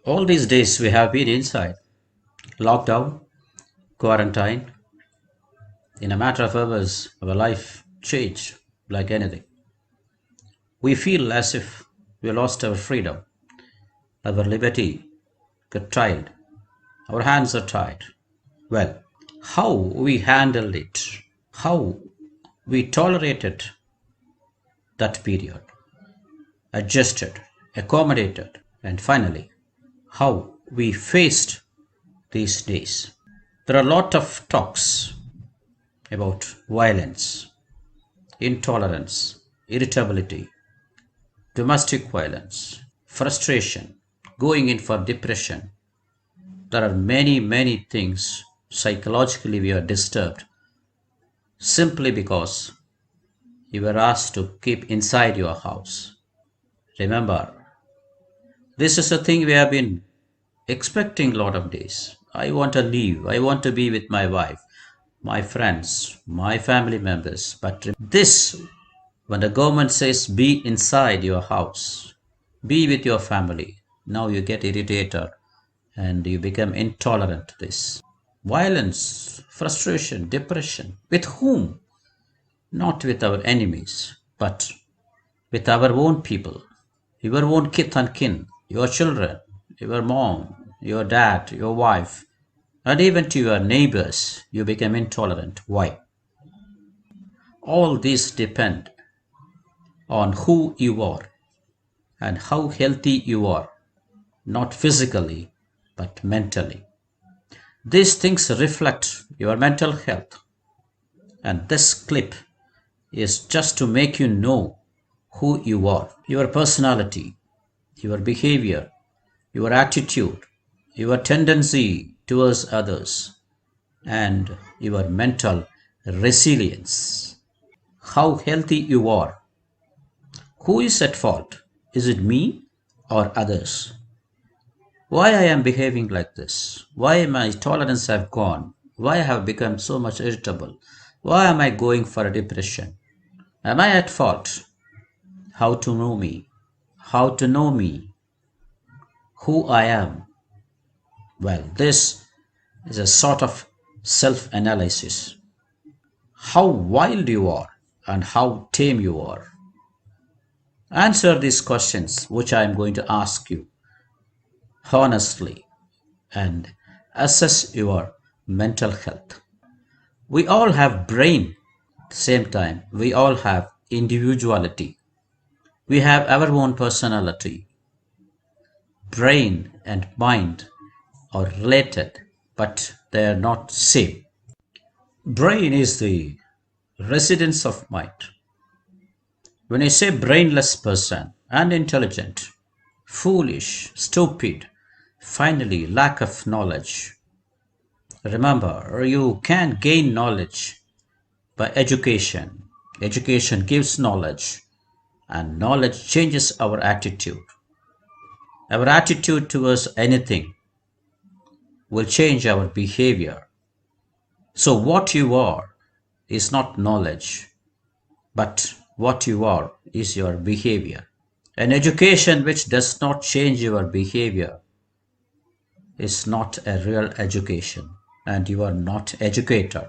All these days we have been inside, lockdown, quarantine. In a matter of hours, our life changed like anything. We feel as if we lost our freedom, our liberty curtailed, our hands are tied. Well, how we handled it, how we tolerated that period, adjusted, accommodated, and finally, how we faced these days. There are a lot of talks about violence, intolerance, irritability, domestic violence, frustration, going in for depression. There are many things psychologically we are disturbed simply because you were asked to keep inside your house. Remember, this is a thing we have been expecting a lot of days. I want to leave. I want to be with my wife, my friends, my family members. But this, when the government says be inside your house, be with your family, now you get irritated and you become intolerant to this. Violence, frustration, depression. With whom? Not with our enemies, but with our own people, your own kith and kin, your children, your mom, your dad, your wife, and even to your neighbors, you become intolerant. Why? All these depend on who you are and how healthy you are, not physically, but mentally. These things reflect your mental health, and this clip is just to make you know who you are, your personality, your behavior, your attitude, your tendency towards others, and your mental resilience. How healthy you are. Who is at fault? Is it me or others? Why I am behaving like this? Why my tolerance have gone? Why I have become so much irritable? Why am I going for a depression? Am I at fault? How to know me? How to know me? Who I am? Well, this is a sort of self analysis. How wild you are and how tame you are. Answer these questions, which I am going to ask you honestly, and assess your mental health. We all have brain, at the same time, we all have individuality. We have our own personality. Brain and mind are related, but they are not same. Brain is the residence of mind. When I say brainless person, unintelligent, foolish, stupid, finally lack of knowledge. Remember, you can gain knowledge by education. Education gives knowledge, and knowledge changes our attitude. Our attitude towards anything will change our behavior. So, what you are is not knowledge, but what you are is your behavior. An education which does not change your behavior is not a real education, and you are not educated.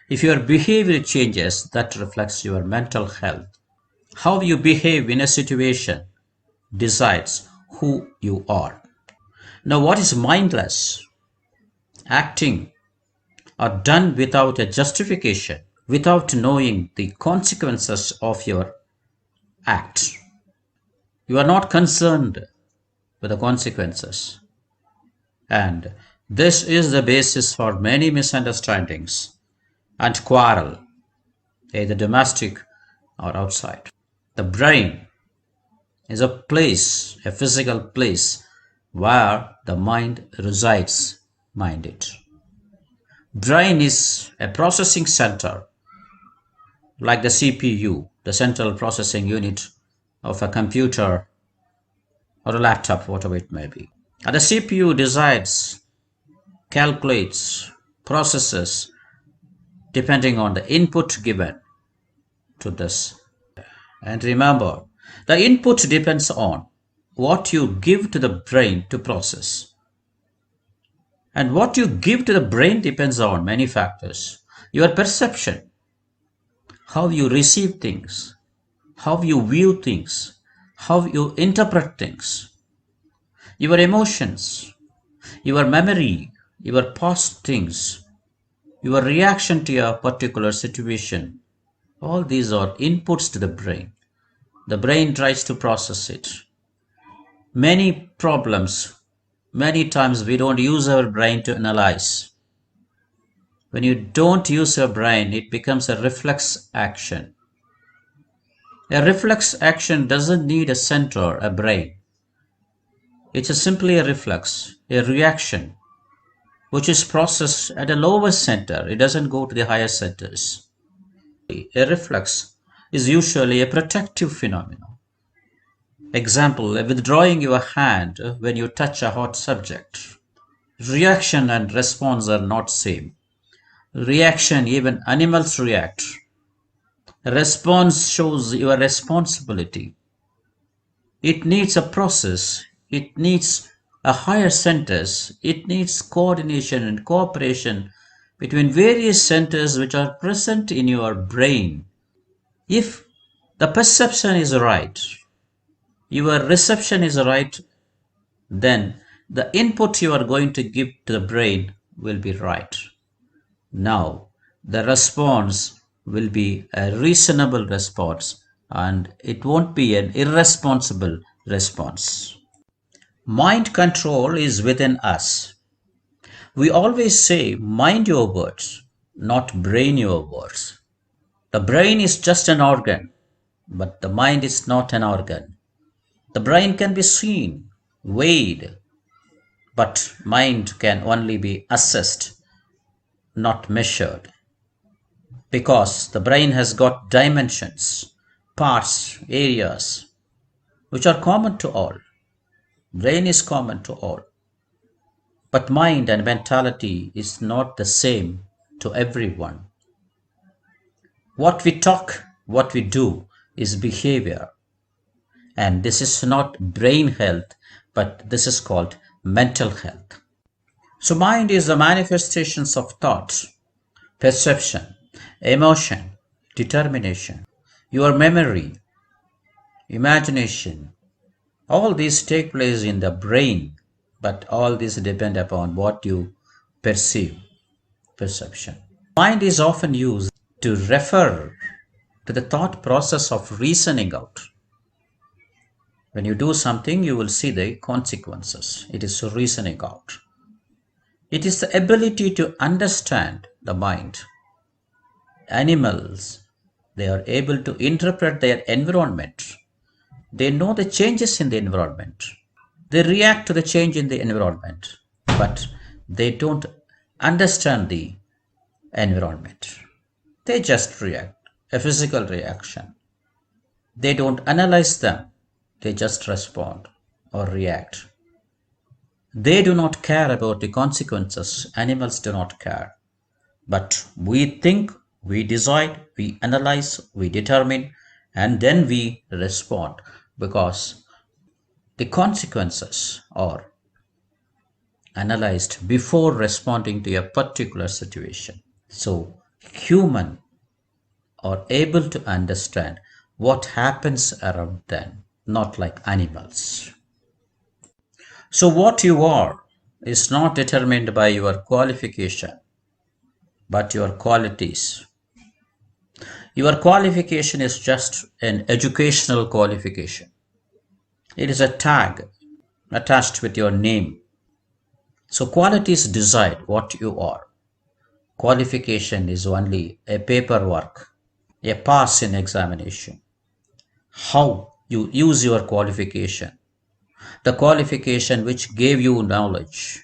If your behavior changes, that reflects your mental health. How you behave in a situation decides who you are. Now, what is mindless? Acting or done without a justification, without knowing the consequences of your act. You are not concerned with the consequences. And this is the basis for many misunderstandings and quarrel, either domestic or outside. The brain is a place, a physical place where the mind resides, mind it. Brain is a processing center like the CPU, the central processing unit of a computer or a laptop, whatever it may be. And the CPU decides, calculates, processes depending on the input given to this. And remember, the input depends on what you give to the brain to process. And what you give to the brain depends on many factors. Your perception, how you receive things, how you view things, how you interpret things, your emotions, your memory, your past things, your reaction to a particular situation. All these are inputs to the brain. The brain tries to process it. Many problems, many times we don't use our brain to analyze. When you don't use your brain, it becomes a reflex action. A reflex action doesn't need a center, a brain. It's simply a reflex, a reaction, which is processed at a lower center. It doesn't go to the higher centers. A reflex is usually a protective phenomenon. Example, withdrawing your hand when you touch a hot subject. Reaction and response are not same. Reaction, even animals react. Response shows your responsibility. It needs a process. It needs a higher centers. It needs coordination and cooperation between various centers which are present in your brain. If the perception is right, your reception is right, then the input you are going to give to the brain will be right. Now, the response will be a reasonable response and it won't be an irresponsible response. Mind control is within us. We always say, mind your words, not brain your words. The brain is just an organ, but the mind is not an organ. The brain can be seen, weighed, but mind can only be assessed, not measured. Because the brain has got dimensions, parts, areas, which are common to all. Brain is common to all. But mind and mentality is not the same to everyone. What we talk, what we do is behavior. And this is not brain health, but this is called mental health. So mind is the manifestations of thought, perception, emotion, determination, your memory, imagination. All these take place in the brain, but all these depend upon what you perceive, perception. Mind is often used to refer to the thought process of reasoning out. When you do something, you will see the consequences. It is reasoning out. It is the ability to understand the mind. Animals, they are able to interpret their environment. They know the changes in the environment. They react to the change in the environment, but they don't understand the environment. They just react, a physical reaction. They don't analyze them, they just respond or react. They do not care about the consequences. Animals do not care. But we think, we decide, we analyze, we determine, and then we respond because the consequences are analyzed before responding to a particular situation. So, human are able to understand what happens around them, not like animals. So, what you are is not determined by your qualification, but your qualities. Your qualification is just an educational qualification. It is a tag attached with your name. So, qualities decide what you are. Qualification is only a paperwork, a pass in examination. How you use your qualification, the qualification which gave you knowledge,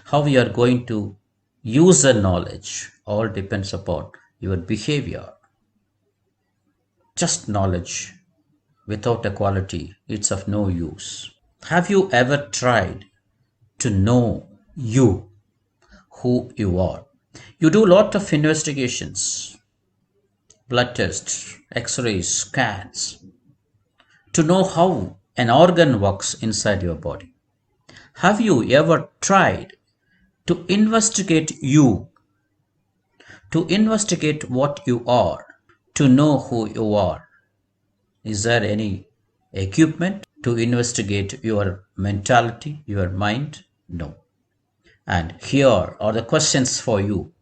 how you are going to use the knowledge, all depends upon your behavior. Just knowledge without a quality, it's of no use. Have you ever tried to know you, who you are? You do a lot of investigations, blood tests, x-rays, scans, to know how an organ works inside your body. Have you ever tried to investigate what you are, to know who you are? Is there any equipment to investigate your mentality, your mind? No. And here are the questions for you.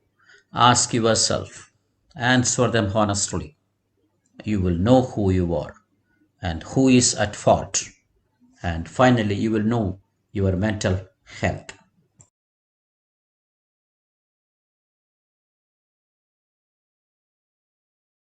Ask yourself, answer them honestly. You will know who you are and who is at fault. And finally, you will know your mental health.